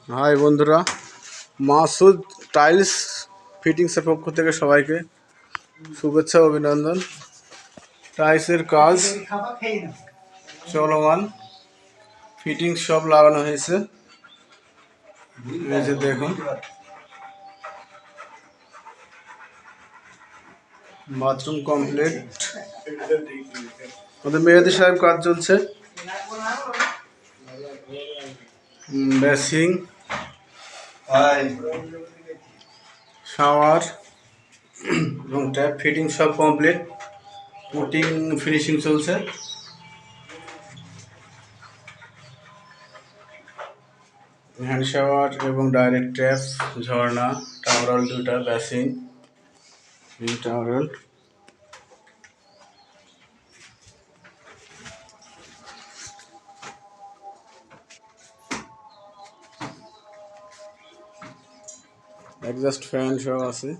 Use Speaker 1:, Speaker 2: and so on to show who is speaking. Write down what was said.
Speaker 1: High বন্ধুরা, Masud tiles ফিটিংসের পক্ষ থেকে সবাইকে শুভেচ্ছা অভিনন্দন। টাইলসের কাজ চলমান, ফিটিংস সব লাগানো হয়েছে। এই যে দেখুন, বাথরুম কমপ্লিট। আমাদের মেহেদি সাহেব কাজ চলছে। বেসিং, শাওয়ার এবং ট্যাপ ফিটিং সব কমপ্লিট। পুটিং ফিনিশিং চলছে। হ্যান্ড শাওয়ার এবং ডাইরেক্ট ট্যাপ, ঝর্ণা, টাওয়াল দুটা, বেসিং, টাওয়াল। এক্সস্ট ফ্যান সব আছে।